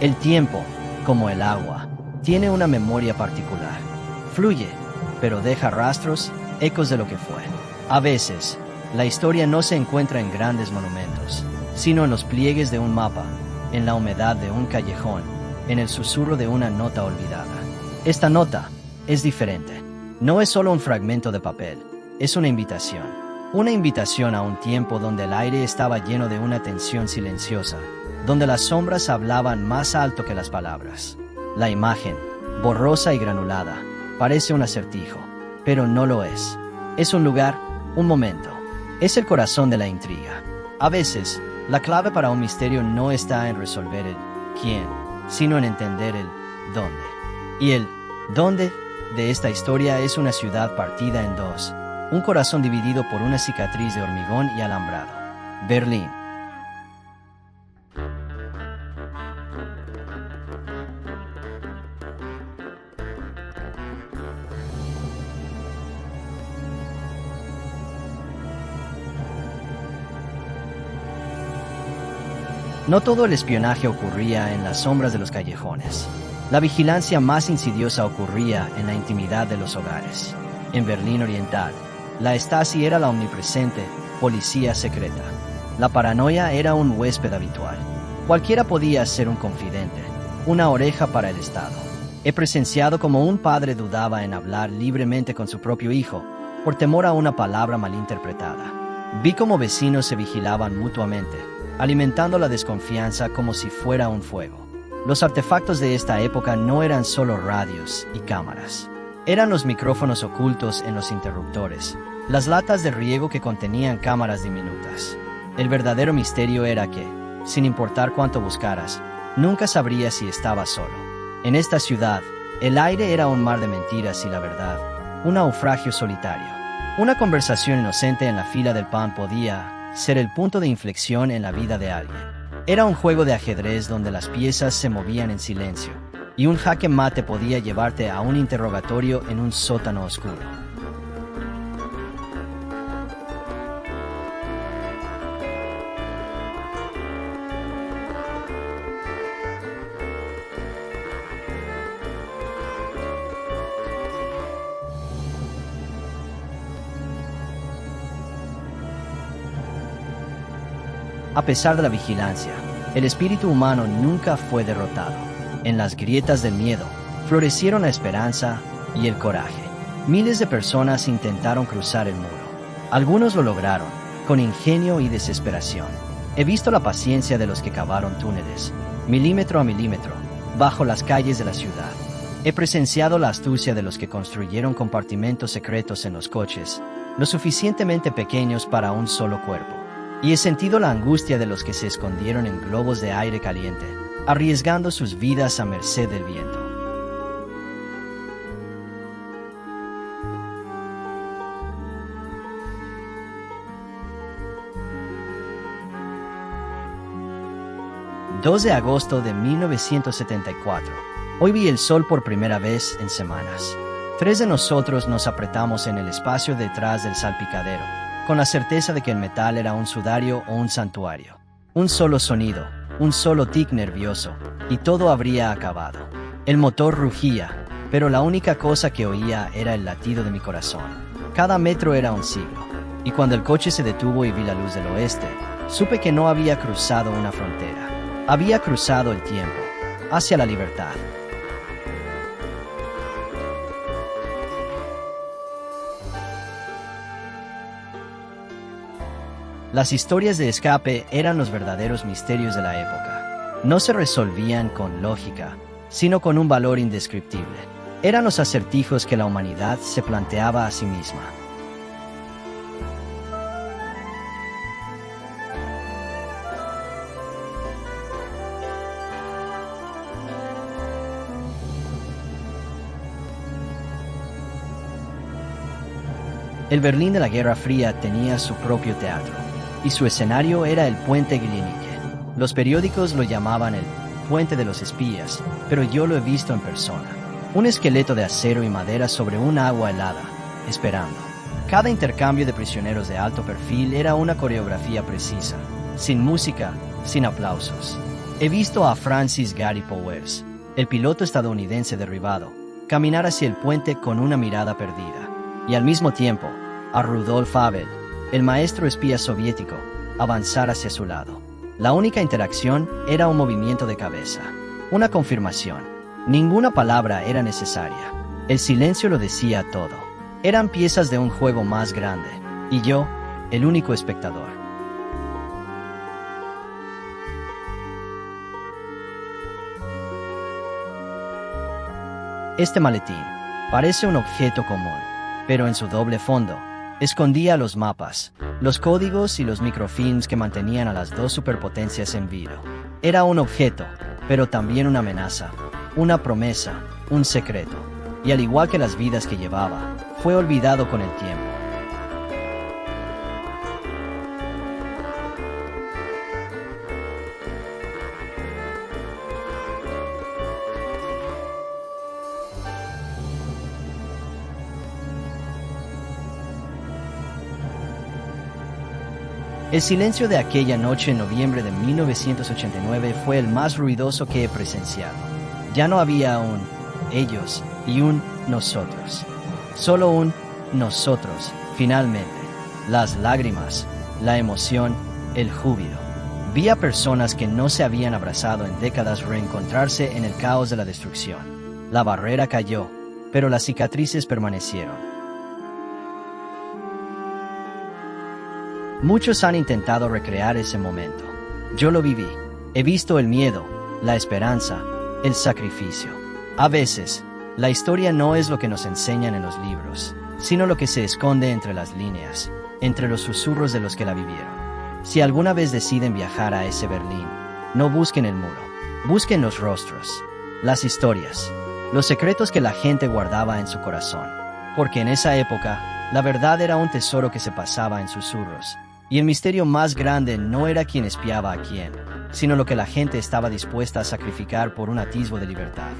El tiempo, como el agua, tiene una memoria particular. Fluye, pero deja rastros, ecos de lo que fue. A veces, la historia no se encuentra en grandes monumentos, sino en los pliegues de un mapa, en la humedad de un callejón, en el susurro de una nota olvidada. Esta nota es diferente. No es solo un fragmento de papel, es una invitación. Una invitación a un tiempo donde el aire estaba lleno de una tensión silenciosa, donde las sombras hablaban más alto que las palabras. La imagen, borrosa y granulada, parece un acertijo, pero no lo es. Es un lugar, un momento. Es el corazón de la intriga. A veces, la clave para un misterio no está en resolver el quién, sino en entender el dónde. Y el dónde de esta historia es una ciudad partida en dos, un corazón dividido por una cicatriz de hormigón y alambrado. Berlín. No todo el espionaje ocurría en las sombras de los callejones. La vigilancia más insidiosa ocurría en la intimidad de los hogares. En Berlín Oriental, la Stasi era la omnipresente policía secreta. La paranoia era un huésped habitual. Cualquiera podía ser un confidente, una oreja para el Estado. He presenciado como un padre dudaba en hablar libremente con su propio hijo, por temor a una palabra malinterpretada. Vi cómo vecinos se vigilaban mutuamente, alimentando la desconfianza como si fuera un fuego. Los artefactos de esta época no eran solo radios y cámaras. Eran los micrófonos ocultos en los interruptores, las latas de riego que contenían cámaras diminutas. El verdadero misterio era que, sin importar cuánto buscaras, nunca sabrías si estabas solo. En esta ciudad, el aire era un mar de mentiras y la verdad, un naufragio solitario. Una conversación inocente en la fila del pan podía ser el punto de inflexión en la vida de alguien. Era un juego de ajedrez donde las piezas se movían en silencio, y un jaque mate podía llevarte a un interrogatorio en un sótano oscuro. A pesar de la vigilancia, el espíritu humano nunca fue derrotado. En las grietas del miedo, florecieron la esperanza y el coraje. Miles de personas intentaron cruzar el muro. Algunos lo lograron, con ingenio y desesperación. He visto la paciencia de los que cavaron túneles, milímetro a milímetro, bajo las calles de la ciudad. He presenciado la astucia de los que construyeron compartimentos secretos en los coches, lo suficientemente pequeños para un solo cuerpo. Y he sentido la angustia de los que se escondieron en globos de aire caliente, arriesgando sus vidas a merced del viento. «2 de agosto de 1974. Hoy vi el sol por primera vez en semanas. 3 de nosotros nos apretamos en el espacio detrás del salpicadero, con la certeza de que el metal era un sudario o un santuario. Un solo sonido, un solo tic nervioso, y todo habría acabado. El motor rugía, pero la única cosa que oía era el latido de mi corazón. Cada metro era un siglo, y cuando el coche se detuvo y vi la luz del oeste, supe que no había cruzado una frontera. Había cruzado el tiempo, hacia la libertad. Las historias de escape eran los verdaderos misterios de la época. No se resolvían con lógica, sino con un valor indescriptible. Eran los acertijos que la humanidad se planteaba a sí misma. El Berlín de la Guerra Fría tenía su propio teatro, y su escenario era el Puente Glienicke. Los periódicos lo llamaban el Puente de los Espías, pero yo lo he visto en persona. Un esqueleto de acero y madera sobre un agua helada, esperando. Cada intercambio de prisioneros de alto perfil era una coreografía precisa, sin música, sin aplausos. He visto a Francis Gary Powers, el piloto estadounidense derribado, caminar hacia el puente con una mirada perdida. Y al mismo tiempo, a Rudolf Abel, el maestro espía soviético, avanzar hacia su lado. La única interacción era un movimiento de cabeza, una confirmación. Ninguna palabra era necesaria. El silencio lo decía todo. Eran piezas de un juego más grande, y yo, el único espectador. Este maletín parece un objeto común, pero en su doble fondo, escondía los mapas, los códigos y los microfilms que mantenían a las dos superpotencias en vilo. Era un objeto, pero también una amenaza, una promesa, un secreto. Y al igual que las vidas que llevaba, fue olvidado con el tiempo. El silencio de aquella noche en noviembre de 1989 fue el más ruidoso que he presenciado. Ya no había un ellos y un nosotros. Solo un nosotros, finalmente. Las lágrimas, la emoción, el júbilo. Vi a personas que no se habían abrazado en décadas reencontrarse en el caos de la destrucción. La barrera cayó, pero las cicatrices permanecieron. Muchos han intentado recrear ese momento. Yo lo viví. He visto el miedo, la esperanza, el sacrificio. A veces, la historia no es lo que nos enseñan en los libros, sino lo que se esconde entre las líneas, entre los susurros de los que la vivieron. Si alguna vez deciden viajar a ese Berlín, no busquen el muro, busquen los rostros, las historias, los secretos que la gente guardaba en su corazón. Porque en esa época, la verdad era un tesoro que se pasaba en susurros. Y el misterio más grande no era quién espiaba a quién, sino lo que la gente estaba dispuesta a sacrificar por un atisbo de libertad.